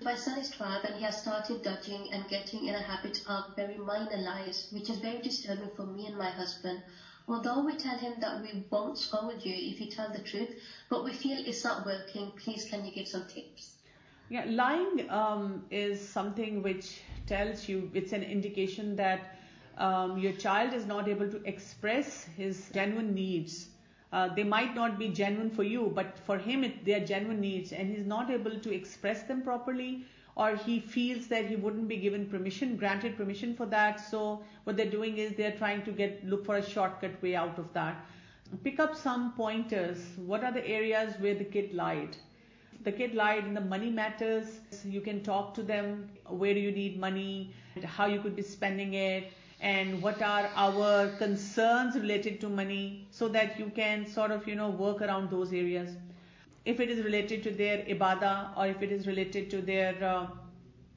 My son is 12 and he has started dodging and getting in a habit of very minor lies, which is very disturbing for me and my husband. Although we tell him that we won't scold you if you tell the truth, but we feel it's not working. Please, can you give some tips? Yeah, lying is something which tells you, it's an indication that your child is not able to express his genuine needs. They might not be genuine for you, but for him they are genuine needs, and he's not able to express them properly, or he feels that he wouldn't be granted permission for that. So what they're doing is they're trying to look for a shortcut way out of that. Pick up some pointers. What are the areas where the kid lied? The kid lied in the money matters. You can talk to them. Where do you need money? How you could be spending it? And what are our concerns related to money, so that you can sort of, work around those areas. If it is related to their ibadah, or if it is related to their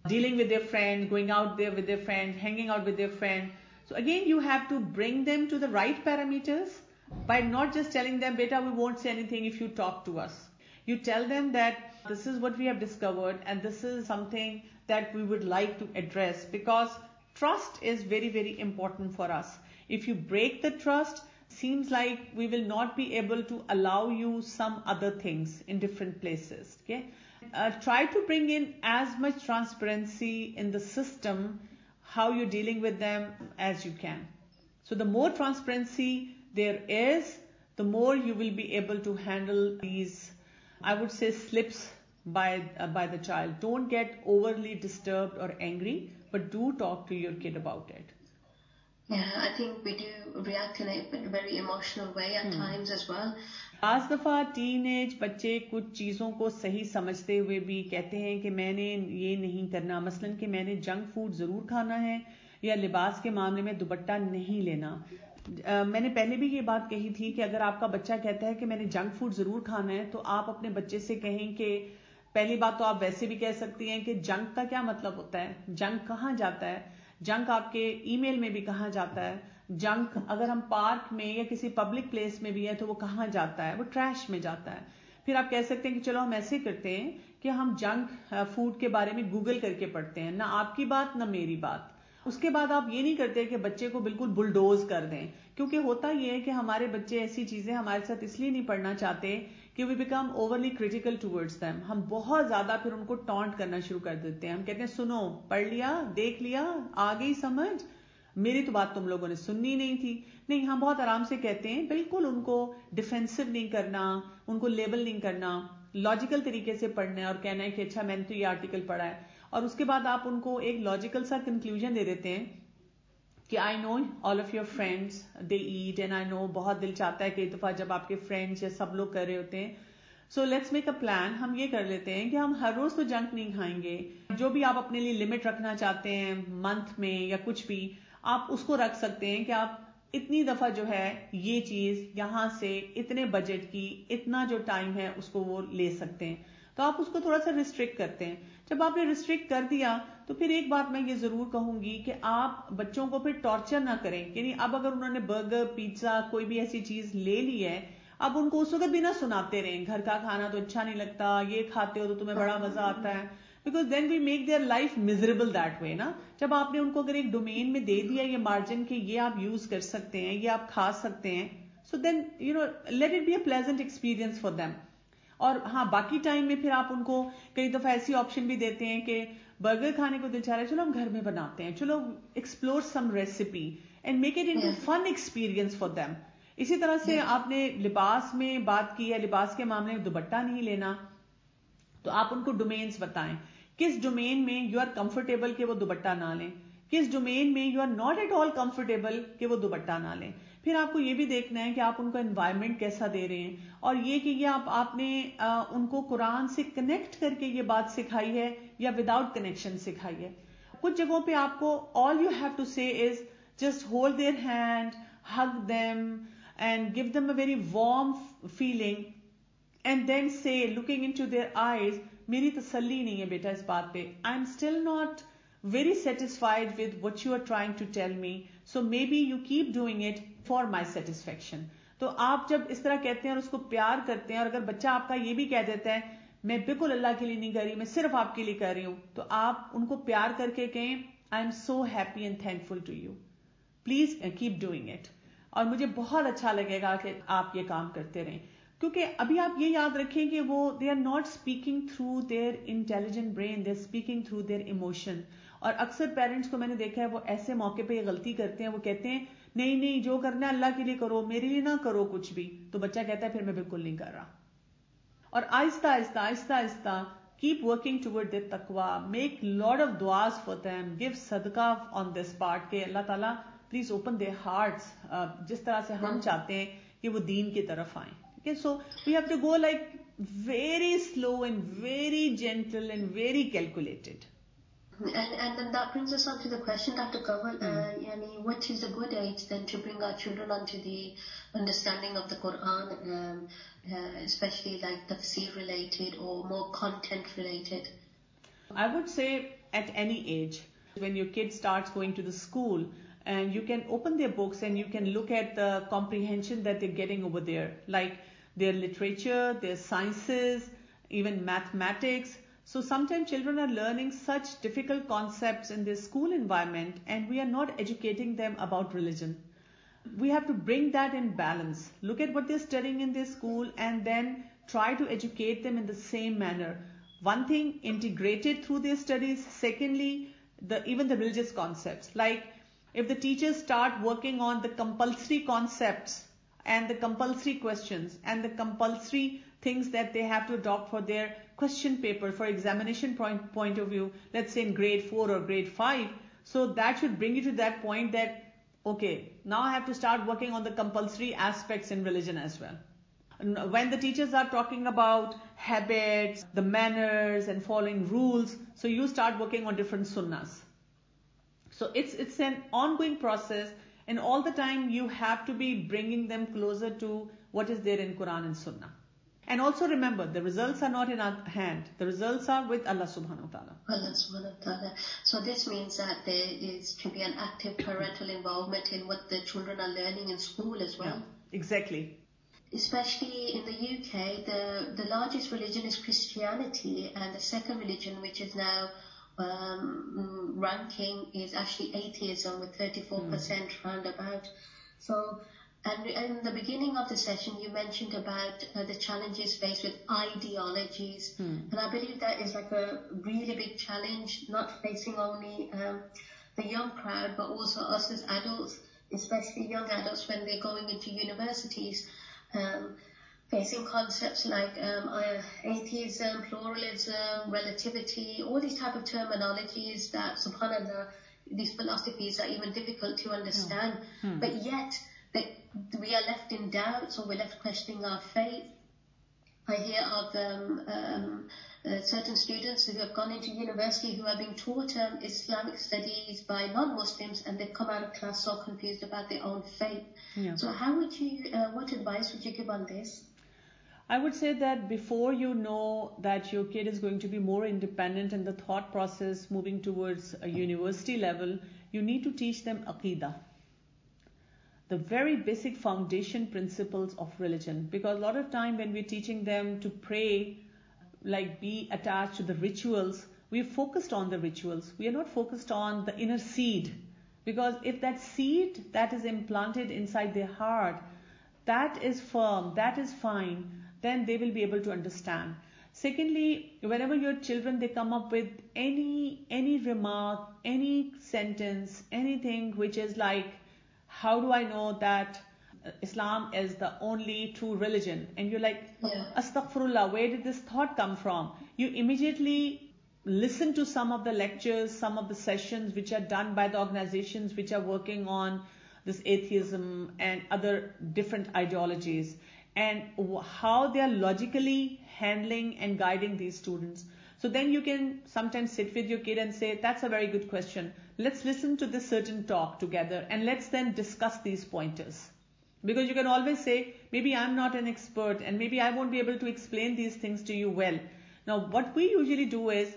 dealing with their friend, going out there with their friend, hanging out with their friend. So again, you have to bring them to the right parameters by not just telling them, beta, we won't say anything if you talk to us. You tell them that this is what we have discovered and this is something that we would like to address, because trust is very, very important for us. If you break the trust, seems like we will not be able to allow you some other things in different places. Okay, try to bring in as much transparency in the system, how you're dealing with them, as you can. So the more transparency there is, the more you will be able to handle these, I would say, slips by the child. Don't get overly disturbed or angry, but do talk to your kid about it. Yeah, I think we do react in a very emotional way at times as well. بعض دفعہ teen age بچے کچھ چیزوں کو صحیح سمجھتے ہوئے بھی کہتے ہیں کہ میں نے یہ نہیں کرنا، مثلاً کہ میں نے جنک فوڈ ضرور کھانا ہے، یا لباس کے معاملے میں دوپٹہ نہیں لینا. میں نے پہلے بھی یہ بات کہی تھی کہ اگر آپ کا بچہ کہتا ہے کہ میں نے جنک فوڈ ضرور کھانا ہے، تو آپ اپنے بچے سے کہیں کہ پہلی بات تو آپ ویسے بھی کہہ سکتی ہیں کہ جنک کا کیا مطلب ہوتا ہے، جنک کہاں جاتا ہے، جنک آپ کے ای میل میں بھی کہاں جاتا ہے، جنک اگر ہم پارک میں یا کسی پبلک پلیس میں بھی ہے تو وہ کہاں جاتا ہے، وہ ٹریش میں جاتا ہے. پھر آپ کہہ سکتے ہیں کہ چلو ہم ایسے کرتے ہیں کہ ہم جنک فوڈ کے بارے میں گوگل کر کے پڑھتے ہیں، نہ آپ کی بات نہ میری بات. اس کے بعد آپ یہ نہیں کرتے کہ بچے کو بالکل بلڈوز کر دیں، کیونکہ ہوتا یہ ہے کہ ہمارے بچے ایسی چیزیں ہمارے ساتھ اس لیے نہیں پڑھنا چاہتے کہ we become overly critical towards them. ہم بہت زیادہ پھر ان کو ٹانٹ کرنا شروع کر دیتے ہیں. ہم کہتے ہیں سنو، پڑھ لیا، دیکھ لیا، آ گئی سمجھ، میری تو بات تم لوگوں نے سننی نہیں تھی. نہیں، ہم بہت آرام سے کہتے ہیں، بالکل ان کو ڈیفینسو نہیں کرنا، ان کو لیبل نہیں کرنا، لاجیکل طریقے سے پڑھنا ہے اور کہنا ہے کہ اچھا میں نے تو یہ آرٹیکل پڑھا ہے. اور اس کے بعد آپ ان کو ایک لاجیکل سا کنکلوژن دے دیتے ہیں کہ I know all of your friends they eat, and I know بہت دل چاہتا ہے کہ ایک دفعہ جب آپ کے فرینڈس یا سب لوگ کر رہے ہوتے ہیں، so let's make a plan. ہم یہ کر لیتے ہیں کہ ہم ہر روز تو جنک نہیں کھائیں گے، جو بھی آپ اپنے لیے لمٹ رکھنا چاہتے ہیں منتھ میں یا کچھ بھی، آپ اس کو رکھ سکتے ہیں کہ آپ اتنی دفعہ جو ہے یہ چیز یہاں سے اتنے بجٹ کی اتنا جو ٹائم ہے اس کو وہ لے سکتے ہیں. تو آپ اس کو تھوڑا سا ریسٹرکٹ کرتے ہیں. جب آپ نے ریسٹرکٹ کر دیا تو پھر ایک بات میں یہ ضرور کہوں گی کہ آپ بچوں کو پھر ٹارچر نہ کریں. یعنی اب اگر انہوں نے برگر، پیزا، کوئی بھی ایسی چیز لے لی ہے، اب ان کو اس وقت بھی نہ سناتے رہیں گھر کا کھانا تو اچھا نہیں لگتا، یہ کھاتے ہو تو تمہیں بڑا مزہ آتا ہے، because then we make their life miserable that way نا. جب آپ نے ان کو اگر ایک ڈومین میں دے دیا یہ مارجن کہ یہ آپ یوز کر سکتے ہیں، یہ آپ کھا سکتے ہیں، so then let it be a pleasant experience for them. اور ہاں، باقی ٹائم میں پھر آپ ان کو کئی دفعہ ایسی آپشن بھی دیتے ہیں کہ برگر کھانے کو دل چاہ رہا ہے، چلو ہم گھر میں بناتے ہیں، چلو explore some recipe and make it into fun experience for them. اسی طرح سے آپ نے لباس میں بات کی ہے، لباس کے معاملے میں دوپٹہ نہیں لینا، تو آپ ان کو ڈومینز بتائیں کس ڈومین میں یو آر کمفرٹیبل کہ وہ دوپٹہ نہ لیں، کس ڈومین میں you are not at all comfortable کہ وہ دوپٹہ نہ لیں. پھر آپ کو یہ بھی دیکھنا ہے کہ آپ ان کو انوائرمنٹ کیسا دے رہے ہیں، اور یہ کہ یہ آپ نے ان کو قرآن سے کنیکٹ کر کے یہ بات سکھائی ہے یا وداؤٹ کنیکشن سکھائی ہے. کچھ جگہوں پہ آپ کو all you have to say is just hold their hand, hug them and give them a very warm feeling and then say looking into their eyes, میری تسلی نہیں ہے بیٹا اس بات پہ، I am still not very satisfied with what you are trying to tell me, so maybe you keep doing it for my satisfaction. تو آپ جب اس طرح کہتے ہیں اور اس کو پیار کرتے ہیں، اور اگر بچہ آپ کا یہ بھی کہہ دیتا ہے मैं बिल्कुल अल्लाह के लिए नहीं कर रही, मैं सिर्फ आपके लिए कर रही हूं, तो आप उनको प्यार करके कहें I am so happy and thankful to you, please keep doing it, और मुझे बहुत अच्छा लगेगा कि आप ये काम करते रहें. क्योंकि अभी आप ये याद रखें कि वो they are not speaking through their intelligent brain, they are speaking through their emotion. और अक्सर पेरेंट्स को मैंने देखा है वो ऐसे मौके पे ये गलती करते हैं, वो कहते हैं नहीं नहीं जो करना है अल्लाह के लिए करो, मेरे लिए ना करो कुछ भी. तो बच्चा कहता है फिर मैं बिल्कुल नहीं कर रहा. और Aahista Aahista Aahista Aahista keep working toward their taqwa, make lot of duas for them, give sadaqah on this part के अल्लाह ताला please open their hearts, जिस तरह से हम चाहते हैं कि वो दीन की तरफ आए. Okay, so we have to go like very slow and very gentle and very calculated. And then that brings us on to the question, Dr. Kanwal, yani, what is a good age then to bring our children onto the understanding of the Quran, especially like tafsir related or more content related? I would say at any age, when your kid starts going to the school, and you can open their books and you can look at the comprehension that they're getting over there, like their literature, their sciences, even mathematics. So sometimes children are learning such difficult concepts in their school environment and we are not educating them about religion. We have to bring that in balance. Look at what they're studying in their school and then try to educate them in the same manner. One thing, integrated through their studies. Secondly, even the religious concepts. Like if the teachers start working on the compulsory concepts and the compulsory questions and the compulsory things that they have to adopt for their question paper for examination point of view, let's say in grade 4 or grade 5. So that should bring you to that point that, okay, now I have to start working on the compulsory aspects in religion as well. When the teachers are talking about habits, the manners and following rules, so you start working on different sunnahs. So it's an ongoing process, and all the time you have to be bringing them closer to what is there in Quran and Sunnah. And also remember, the results are not in our hand. The results are with Allah subhanahu wa ta'ala. Allah subhanahu wa ta'ala. So this means that there is to be an active parental involvement in what the children are learning in school as well. Yeah, exactly. Especially in the UK, the largest religion is Christianity, and the second religion, which is now ranking, is actually atheism with 34% roundabout. So, and in the beginning of the session, you mentioned about the challenges faced with ideologies, and I believe that is like a really big challenge, not facing only the young crowd, but also us as adults, especially young adults when they're going into universities, facing concepts like atheism, pluralism, relativity, all these type of terminologies that, subhanAllah, these philosophies are even difficult to understand, but yet we are left in doubt, so we're left questioning our faith. I hear of certain students who have gone into university who are being taught Islamic studies by non-Muslims, and they've come out of class so confused about their own faith. Yeah. So how would you, what advice would you give on this? I would say that before you know that your kid is going to be more independent in the thought process moving towards a university level, you need to teach them Aqidah, the very basic foundation principles of religion. Because a lot of time when we're teaching them to pray, like be attached to the rituals, we're focused on the rituals. We are not focused on the inner seed. Because if that seed that is implanted inside their heart, that is firm, that is fine, then they will be able to understand. Secondly, whenever your children, they come up with any remark, any sentence, anything which is like, how do I know that Islam is the only true religion? And you're like, Astaghfirullah, where did this thought come from? You immediately listen to some of the lectures, some of the sessions which are done by the organizations which are working on this atheism and other different ideologies, and how they are logically handling and guiding these students. So then you can sometimes sit with your kid and say, that's a very good question. Let's listen to this certain talk together and let's then discuss these pointers. Because you can always say, maybe I'm not an expert and maybe I won't be able to explain these things to you well. Now what we usually do is,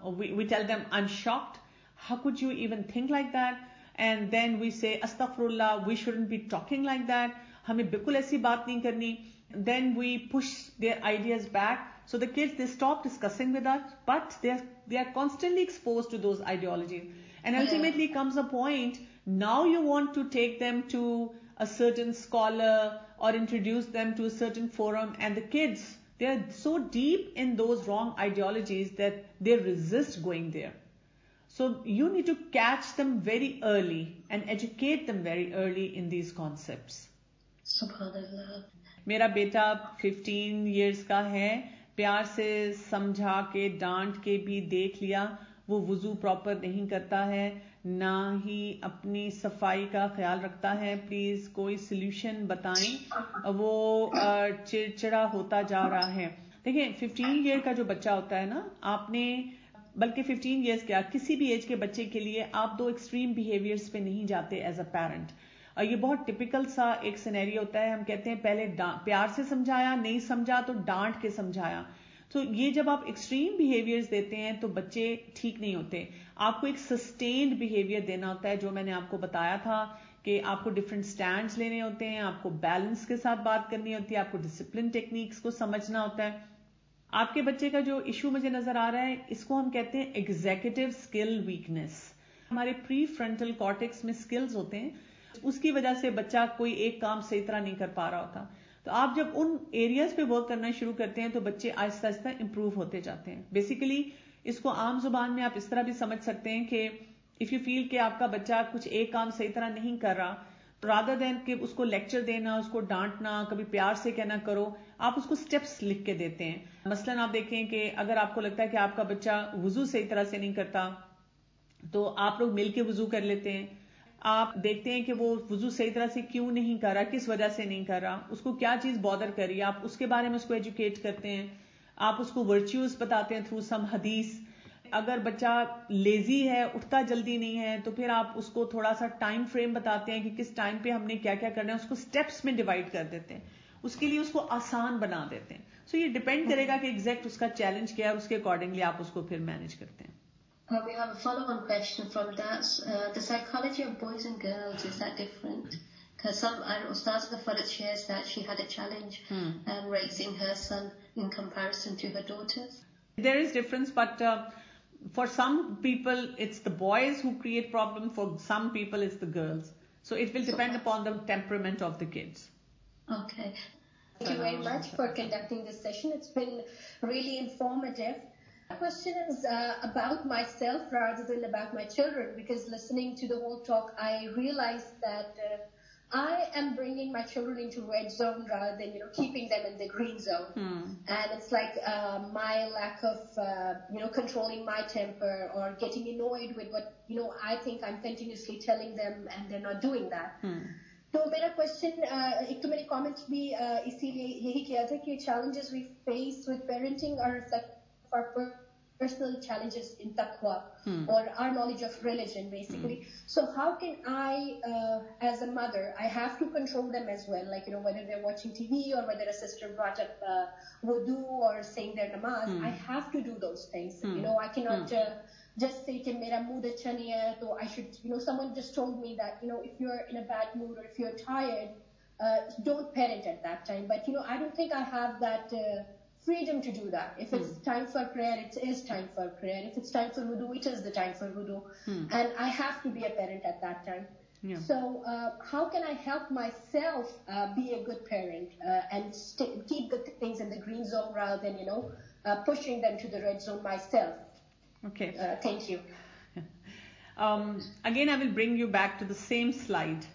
we tell them, I'm shocked. How could you even think like that? And then we say, Astaghfirullah, we shouldn't be talking like that. हमें बिल्कुल ऐसी बात नहीं करनी. Then we push their ideas back. So the kids, they stop discussing with us, but they are constantly exposed to those ideologies. And ultimately comes a point, now you want to take them to a certain scholar or introduce them to a certain forum, and the kids, they are so deep in those wrong ideologies that they resist going there. So you need to catch them very early and educate them very early in these concepts. Subhanallah. मेरा बेटा 15 years का है, प्यार से समझा के डांट के भी देख लिया, वो वुजू प्रॉपर नहीं करता है, ना ही अपनी सफाई का ख्याल रखता है, प्लीज कोई सोल्यूशन बताएं, वो चिड़चिड़ा होता जा रहा है. देखिए 15 year का जो बच्चा होता है ना, आपने बल्कि 15 years क्या, किसी भी एज के बच्चे के लिए आप दो एक्सट्रीम बिहेवियर्स पे नहीं जाते एज अ पेरेंट. और ये बहुत टिपिकल सा एक सिनेरियो होता है. हम कहते हैं पहले प्यार से समझाया, नहीं समझा तो डांट के समझाया. तो ये जब आप एक्सट्रीम बिहेवियर्स देते हैं तो बच्चे ठीक नहीं होते. आपको एक सस्टेन्ड बिहेवियर देना होता है, जो मैंने आपको बताया था कि आपको डिफरेंट स्टैंड्स लेने होते हैं, आपको बैलेंस के साथ बात करनी होती है, आपको डिसिप्लिन टेक्निक्स को समझना होता है. आपके बच्चे का जो इशू मुझे नजर आ रहा है, इसको हम कहते हैं एग्जीक्यूटिव स्किल वीकनेस. हमारे प्री फ्रंटल कॉर्टेक्स में स्किल्स होते हैं, उसकी वजह से बच्चा कोई एक काम सही तरह नहीं कर पा रहा होता. तो आप जब उन एरियाज पे वर्क करना शुरू करते हैं तो बच्चे आहिस्ता आहिस्ता इंप्रूव होते जाते हैं. बेसिकली इसको आम जुबान में आप इस तरह भी समझ सकते हैं कि इफ यू फील कि आपका बच्चा कुछ एक काम सही तरह नहीं कर रहा, रादर देन कि उसको लेक्चर देना, उसको डांटना, कभी प्यार से कहना करो, आप उसको स्टेप्स लिख के देते हैं. मसलन आप देखें कि अगर आपको लगता है कि आपका बच्चा वुजू सही तरह से नहीं करता, तो आप लोग मिलके वुजू कर लेते हैं. आप देखते हैं कि वो वुजू सही तरह से क्यों नहीं कर रहा, किस वजह से नहीं कर रहा, उसको क्या चीज बॉदर कर रही है, आप उसके बारे में उसको एजुकेट करते हैं. आप उसको वर्च्यूज बताते हैं थ्रू सम हदीस. अगर बच्चा लेजी है, उठता जल्दी नहीं है, तो फिर आप उसको थोड़ा सा टाइम फ्रेम बताते हैं कि किस टाइम पे हमने क्या क्या करना है, उसको स्टेप्स में डिवाइड कर देते हैं, उसके लिए उसको आसान बना देते हैं. सो ये डिपेंड करेगा कि एग्जैक्ट उसका चैलेंज क्या है, उसके अकॉर्डिंगली आप उसको फिर मैनेज करते हैं. We have a follow-on question from that. The psychology of boys and girls, is that different? Because some, Ustaz Farid shares that she had a challenge raising her son in comparison to her daughters. There is difference, but for some people it's the boys who create problem, for some people it's the girls. So it will depend upon the temperament of the kids. Okay. Thank you very much for conducting this session. It's been really informative. My question is about myself rather than about my children, because listening to the whole talk, I realized that I am bringing my children into red zone rather than, keeping them in the green zone. And it's like my lack of, controlling my temper or getting annoyed with what, I think I'm continuously telling them and they're not doing that. तो मेरा question, एक तो मैंने comments भी इसीलिए यही किया था कि challenges we face with parenting are reflective of our personal challenges in taqwa or our knowledge of religion, basically. So how can I, as a mother, I have to control them as well, like, whether they're watching TV or whether a sister brought up wudu or saying their namaz, I have to do those things. I cannot just say कि मेरा mood अच्छा नहीं है, so I should, someone just told me that, if you're in a bad mood or if you're tired, don't parent at that time. But, I don't think I have that freedom to do that. If it's time for prayer, it is time for prayer. If it's time for wudu, it is the time for wudu. And I have to be a parent at that time. Yeah. So how can I help myself be a good parent and keep the things in the green zone rather than, pushing them to the red zone myself? Okay. Thank you. Again, I will bring you back to the same slide.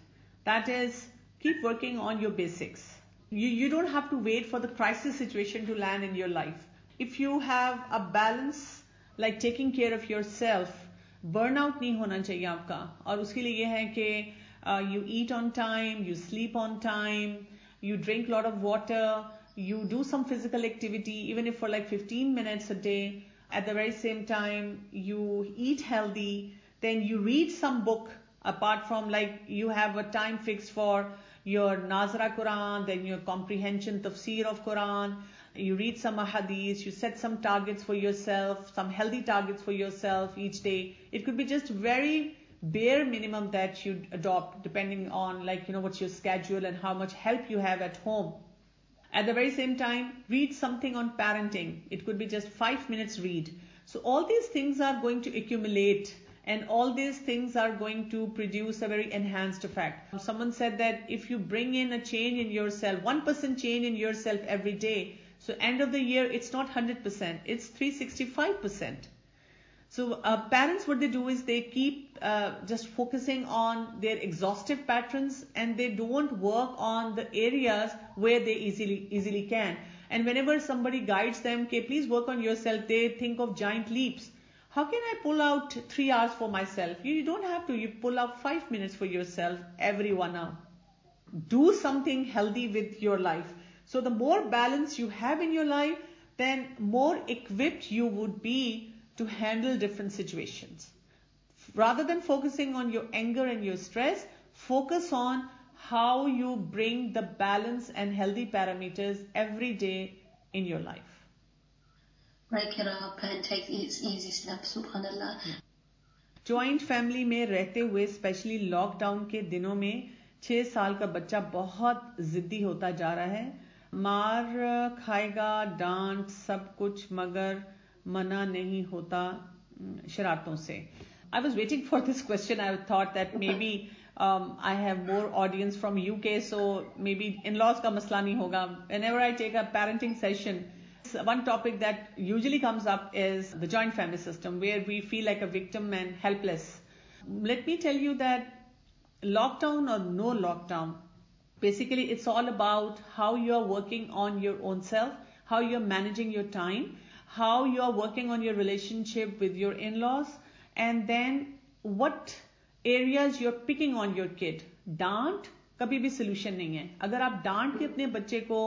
That is, keep working on your basics. You don't have to wait for the crisis situation to land in your life. If you have a balance, like taking care of yourself, burnout नहीं होना चाहिए आपका. और उसके लिए ये है कि you eat on time, you sleep on time, you drink a lot of water, you do some physical activity, even if for like 15 minutes a day. At the very same time, you eat healthy, then you read some book, apart from like you have a time fixed for your Nazra Quran, then your comprehension, tafsir of Quran, you read some hadith, you set some targets for yourself, some healthy targets for yourself each day. It could be just very bare minimum that you adopt depending on what's your schedule and how much help you have at home. At the very same time, read something on parenting. It could be just 5 minutes read. So all these things are going to accumulate, and all these things are going to produce a very enhanced effect. Someone said that if you bring in a change in yourself, 1% change in yourself every day, so end of the year, it's not 100%, it's 365%. So parents, what they do is they keep just focusing on their exhaustive patterns, and they don't work on the areas where they easily can. And whenever somebody guides them, okay, please work on yourself, they think of giant leaps. How can I pull out 3 hours for myself? You don't have to. You pull out 5 minutes for yourself every 1 hour. Do something healthy with your life. So the more balance you have in your life, then more equipped you would be to handle different situations. Rather than focusing on your anger and your stress, focus on how you bring the balance and healthy parameters every day in your life. Break it up and take its easy steps, subhanallah. Joint family में रहते हुए specially lockdown के दिनों में 6 साल का बच्चा बहुत जिद्दी होता जा रहा है. मार खाएगा, डांट सब कुछ, मगर मना नहीं होता शरारतों से. I was waiting for this question. I thought that maybe I have more audience from UK, so maybe in-laws का मसला नहीं होगा. Whenever I take a parenting session, one topic that usually comes up is the joint family system, where we feel like a victim and helpless. Let me tell you that lockdown or no lockdown, basically it's all about how you are working on your own self, how you are managing your time, how you are working on your relationship with your in-laws, and then what areas you're picking on your kid. डांट कभी भी solution नहीं है. अगर आप डांट के अपने बच्चे को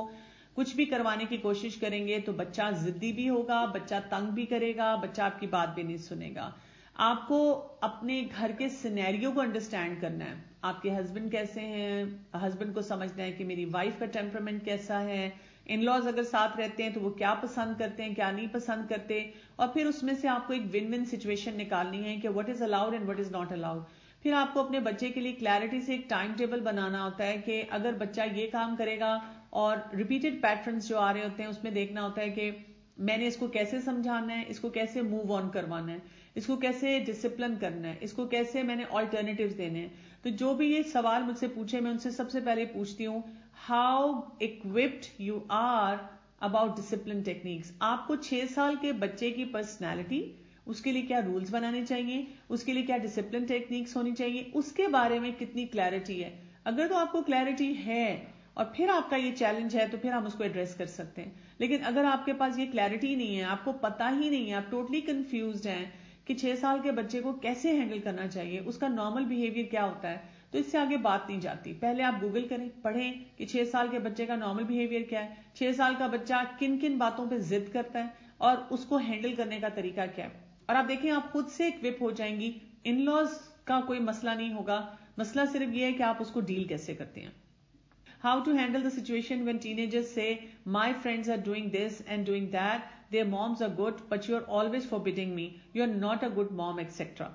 कुछ भी करवाने की कोशिश करेंगे तो बच्चा जिद्दी भी होगा, बच्चा तंग भी करेगा, बच्चा आपकी बात भी नहीं सुनेगा. आपको अपने घर के सिनेरियो को अंडरस्टैंड करना है. आपके हस्बैंड कैसे हैं, हस्बैंड को समझना है कि मेरी वाइफ का टेम्परामेंट कैसा है, इन-लॉज अगर साथ रहते हैं तो वो क्या पसंद करते हैं, क्या नहीं पसंद करते, और फिर उसमें से आपको एक विन विन सिचुएशन निकालनी है कि what is allowed and what is not allowed. फिर आपको अपने बच्चे के लिए क्लैरिटी से एक टाइम टेबल बनाना होता है कि अगर बच्चा ये काम करेगा, और रिपीटेड पैटर्न्स जो आ रहे होते हैं उसमें देखना होता है कि मैंने इसको कैसे समझाना है, इसको कैसे मूव ऑन करवाना है, इसको कैसे डिसिप्लिन करना है, इसको कैसे मैंने ऑल्टरनेटिव्स देने हैं. तो जो भी ये सवाल मुझसे पूछे, मैं उनसे सबसे पहले पूछती हूँ, how equipped you are about discipline techniques. आपको 6 साल के बच्चे की पर्सनैलिटी, उसके लिए क्या रूल्स बनाने चाहिए, उसके लिए क्या डिसिप्लिन टेक्निक्स होनी चाहिए, उसके बारे में कितनी क्लैरिटी है. अगर तो आपको क्लैरिटी है और फिर आपका ये चैलेंज है तो फिर हम उसको एड्रेस कर सकते हैं. लेकिन अगर आपके पास ये क्लैरिटी नहीं है, आपको पता ही नहीं है, आप टोटली कंफ्यूज्ड हैं कि 6 साल के बच्चे को कैसे हैंडल करना चाहिए, उसका नॉर्मल बिहेवियर क्या होता है, तो इससे आगे बात नहीं जाती. पहले आप गूगल करें, पढ़ें कि 6 साल के बच्चे का नॉर्मल बिहेवियर क्या है, 6 साल का बच्चा किन किन बातों पे जिद करता है और उसको हैंडल करने का तरीका क्या है. और आप देखें, आप खुद से इक्विप हो जाएंगी. इन-लॉज का कोई मसला नहीं होगा, मसला सिर्फ ये है कि आप उसको डील कैसे करते हैं. How to handle the situation when teenagers say, my friends are doing this and doing that, their moms are good, but you are always forbidding me, you are not a good mom, etc.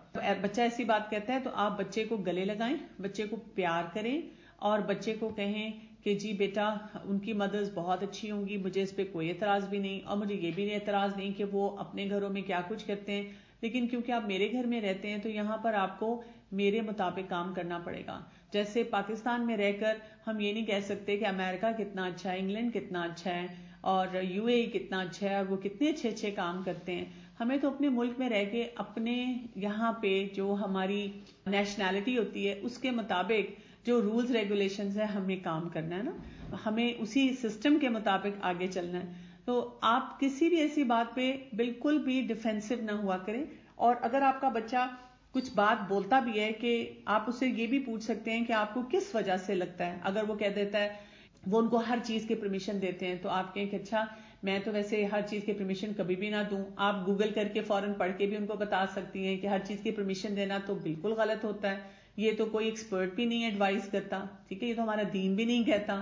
बच्चा ऐसी बात कहता है तो आप बच्चे को गले लगाएं, बच्चे को प्यार करें और बच्चे को कहें कि जी बेटा, उनकी मदर्स बहुत अच्छी होंगी, मुझे इस पे कोई एतराज भी नहीं, और मुझे ये भी एतराज नहीं कि वो अपने घरों में क्या कुछ करते हैं, लेकिन क्योंकि आप मेरे घर में रहते हैं तो यहाँ पर आपको मेरे मुताबिक काम करना पड़ेगा. जैसे पाकिस्तान में रहकर हम ये नहीं कह सकते कि अमेरिका कितना अच्छा है, इंग्लैंड कितना अच्छा है और यूएई कितना अच्छा है और वो कितने अच्छे अच्छे काम करते हैं. हमें तो अपने मुल्क में रह के अपने यहाँ पे जो हमारी नेशनैलिटी होती है उसके मुताबिक जो रूल्स रेगुलेशंस है हमें काम करना है ना, हमें उसी सिस्टम के मुताबिक आगे चलना है. तो आप किसी भी ऐसी बात पे बिल्कुल भी डिफेंसिव ना हुआ करें. और अगर आपका बच्चा कुछ बात बोलता भी है कि आप उससे ये भी पूछ सकते हैं कि आपको किस वजह से लगता है. अगर वो कह देता है, वो उनको हर चीज के परमिशन देते हैं, तो आप कहें कि अच्छा मैं तो वैसे हर चीज के परमिशन कभी भी ना दूं. आप गूगल करके फौरन पढ़ के भी उनको बता सकती हैं कि हर चीज की परमिशन देना तो बिल्कुल गलत होता है, ये तो कोई एक्सपर्ट भी नहीं एडवाइस करता, ठीक है, ये तो हमारा दीन भी नहीं कहता,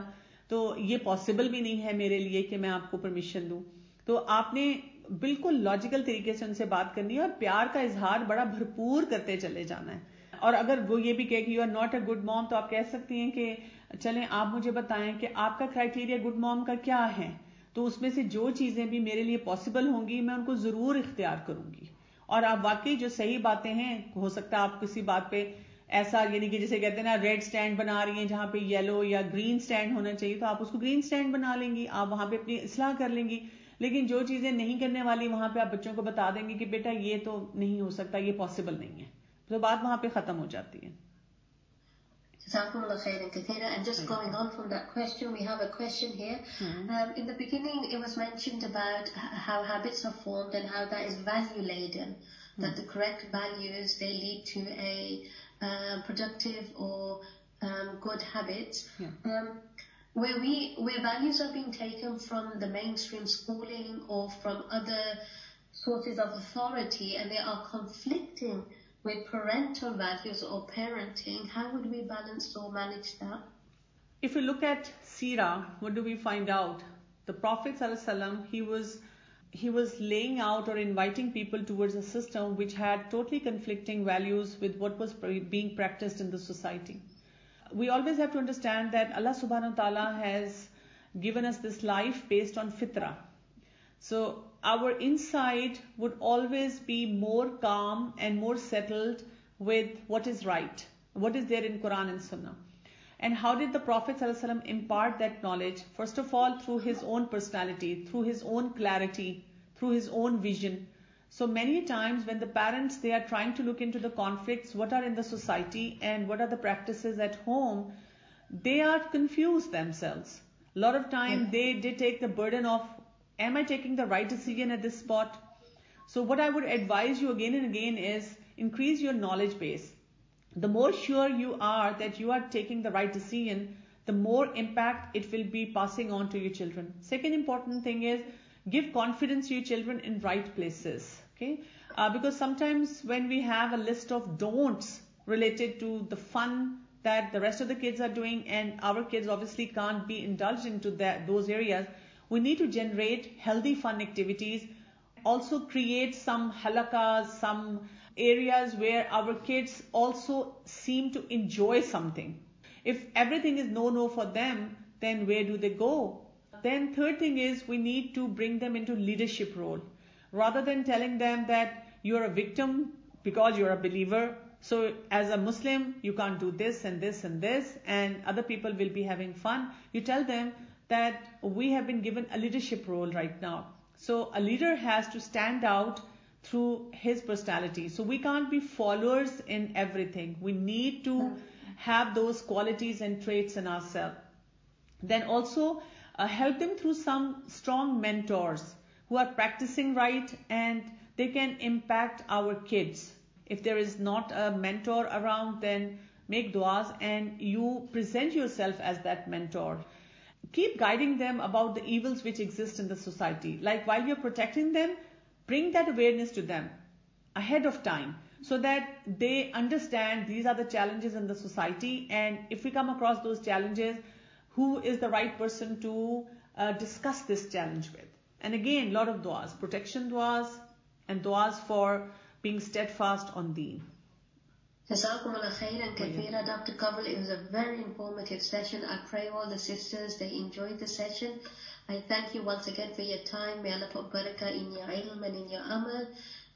तो ये पॉसिबल भी नहीं है मेरे लिए कि मैं आपको परमिशन दूं. तो आपने बिल्कुल लॉजिकल तरीके से उनसे बात करनी है और प्यार का इजहार बड़ा भरपूर करते चले जाना है. और अगर वो ये भी कहे कि you are not a good mom, तो आप कह सकती हैं कि चलें आप मुझे बताएं कि आपका क्राइटेरिया गुड मॉम का क्या है, तो उसमें से जो चीजें भी मेरे लिए पॉसिबल होंगी मैं उनको जरूर इख्तियार करूंगी। और आप वाकई जो सही बातें हैं, हो सकता है आप किसी बात पे ऐसा, यानी कि जैसे कहते हैं ना रेड स्टैंड बना रही हैं जहां पे येलो या ग्रीन स्टैंड होना चाहिए, तो आप उसको ग्रीन स्टैंड बना लेंगी, आप वहां पे अपनी इस्लाह कर लेंगी। लेकिन जो चीजें नहीं करने वाली वहां पे आप बच्चों को बता देंगे कि बेटा ये तो नहीं हो सकता, ये पॉसिबल नहीं है, तो बात वहां पे खत्म हो जाती है। Jazakumullah khairan kathira. And just going on from that question, we have a question here. In the beginning, it was mentioned about how habits are formed and how that is value laden, that the correct values, they lead to a productive or good habits. Where values are being taken from the mainstream schooling or from other sources of authority, and they are conflicting with parental values or parenting, how would we balance or manage that? If we look at Seerah, what do we find out? The Prophet ﷺ, he was laying out or inviting people towards a system which had totally conflicting values with what was being practiced in the society. We always have to understand that Allah subhanahu wa ta'ala has given us this life based on fitrah. So our inside would always be more calm and more settled with what is right, what is there in Quran and Sunnah. And how did the Prophet ﷺ impart that knowledge? First of all, through his own personality, through his own clarity, through his own vision. So many times when the parents, they are trying to look into the conflicts, what are in the society and what are the practices at home, they are confused themselves. A lot of time they take the burden of, am I taking the right decision at this spot? So what I would advise you again and again is increase your knowledge base. The more sure you are that you are taking the right decision, the more impact it will be passing on to your children. Second important thing is give confidence to your children in right places. Okay, because sometimes when we have a list of don'ts related to the fun that the rest of the kids are doing, and our kids obviously can't be indulged into those areas, we need to generate healthy fun activities. Also create some halakas, some areas where our kids also seem to enjoy something. If everything is no for them, then where do they go? Then third thing is we need to bring them into leadership role. Rather than telling them that you're a victim because you're a believer, so as a Muslim you can't do this and this and this and other people will be having fun, you tell them that we have been given a leadership role right now. So a leader has to stand out through his personality. So we can't be followers in everything. We need to have those qualities and traits in ourselves. Then also help them through some strong mentors who are practicing right and they can impact our kids. If there is not a mentor around, then make du'as and you present yourself as that mentor. Keep guiding them about the evils which exist in the society. Like while you're protecting them, bring that awareness to them ahead of time so that they understand these are the challenges in the society, and if we come across those challenges, who is the right person to discuss this challenge with. And again, a lot of du'as, protection du'as and du'as for being steadfast on deen. Jazakumullah khairan kathira. Dr. Kanwal, it was a very informative session. I pray all the sisters, they enjoyed the session. I thank you once again for your time. May Allah put barakah in your ilm and in your amal.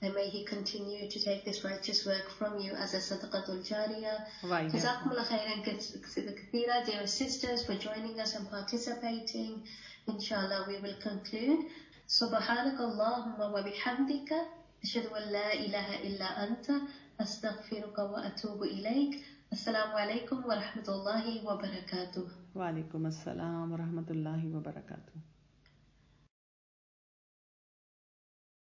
And may He continue to take this righteous work from you as a sadaqatul jariyah. Jazakumullah khairan kathira, dear sisters, for joining us and participating. Inshallah, we will conclude. Subhanakallahumma wa bihamdika. Ashhadu an la ilaha illa anta. أستغفرك وأتوب إليك. السلام عليكم ورحمة الله وبركاته. وعليكم السلام ورحمة الله وبركاته.